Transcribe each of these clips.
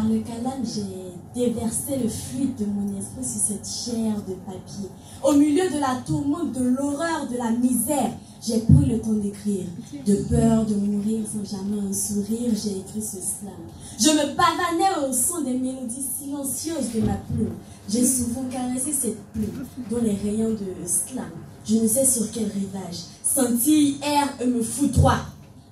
Par le calame, j'ai déversé le fluide de mon esprit sur cette chair de papier. Au milieu de la tourmente, de l'horreur, de la misère, j'ai pris le temps d'écrire. De peur de mourir sans jamais un sourire, j'ai écrit ce slam. Je me pavanais au son des mélodies silencieuses de ma plume. J'ai souvent caressé cette plume dans les rayons de slam. Je ne sais sur quel rivage. Scintille, air et me foudroie.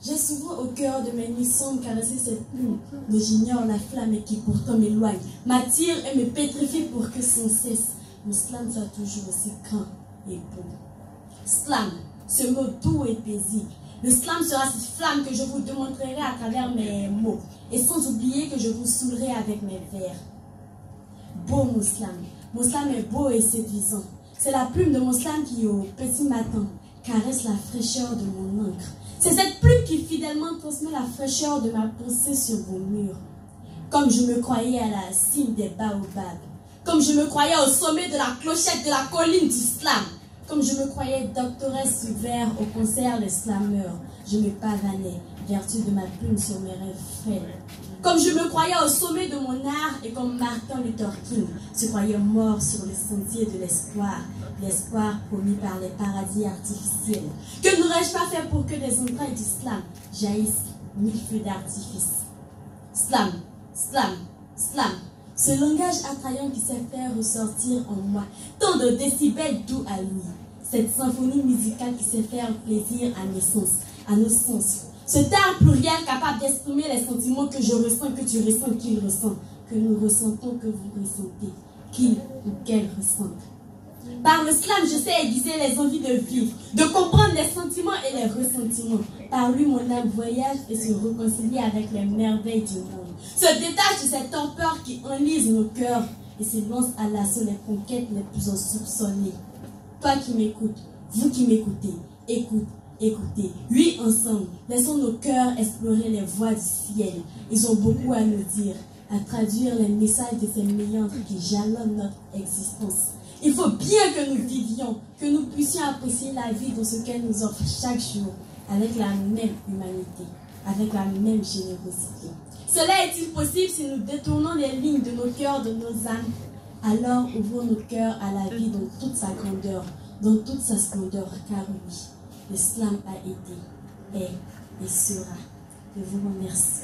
J'ai souvent au cœur de mes nuits sombres caressé cette plume, mais j'ignore la flamme et qui pourtant m'éloigne, m'attire et me pétrifie pour que sans cesse, mon slam soit toujours aussi grand et beau. Slam, ce mot doux et paisible. Le slam sera cette flamme que je vous démontrerai à travers mes mots, et sans oublier que je vous saoulerai avec mes vers. Beau mon slam est beau et séduisant. C'est la plume de mon slam qui, au petit matin, caresse la fraîcheur de mon encre. C'est cette plume qui fidèlement transmet la fraîcheur de ma pensée sur vos murs. Comme je me croyais à la cime des baobabs, comme je me croyais au sommet de la clochette de la colline du slam, comme je me croyais doctoresse sous verre au concert des slameurs, je me pavanais, vertu de ma plume sur mes rêves frêles. Comme je me croyais au sommet de mon art et comme Martin Luther King se croyait mort sur les sentiers de l'espoir, l'espoir promis par les paradis artificiels. Que n'aurais-je pas fait pour que des entrailles du slam jaillissent mille feux d'artifice? Slam, slam, slam, ce langage attrayant qui sait faire ressortir en moi tant de décibels doux à lui. Cette symphonie musicale qui sait faire plaisir à mes sens, à nos sens. Ce terme pluriel capable d'exprimer les sentiments que je ressens, que tu ressens, qu'il ressent, que nous ressentons, que vous ressentez, qu'il ou qu'elle ressentent. Par le slam, je sais aiguiser les envies de vivre, de comprendre les sentiments et les ressentiments. Par lui, mon âme voyage et se réconcilie avec les merveilles du monde. Se détache de cette torpeur qui enlise nos cœurs et se lance à l'assaut les conquêtes les plus insoupçonnées. Toi qui m'écoutes, vous qui m'écoutez, écoutez. Oui, ensemble, laissons nos cœurs explorer les voies du ciel. Ils ont beaucoup à nous dire, à traduire les messages de ces méandres qui jalonnent notre existence. Il faut bien que nous vivions, que nous puissions apprécier la vie dans ce qu'elle nous offre chaque jour, avec la même humanité, avec la même générosité. Cela est-il possible si nous détournons les lignes de nos cœurs, de nos âmes? Alors ouvrons nos cœurs à la vie dans toute sa grandeur, dans toute sa splendeur, car oui, le slam a été, est et sera. Je vous remercie.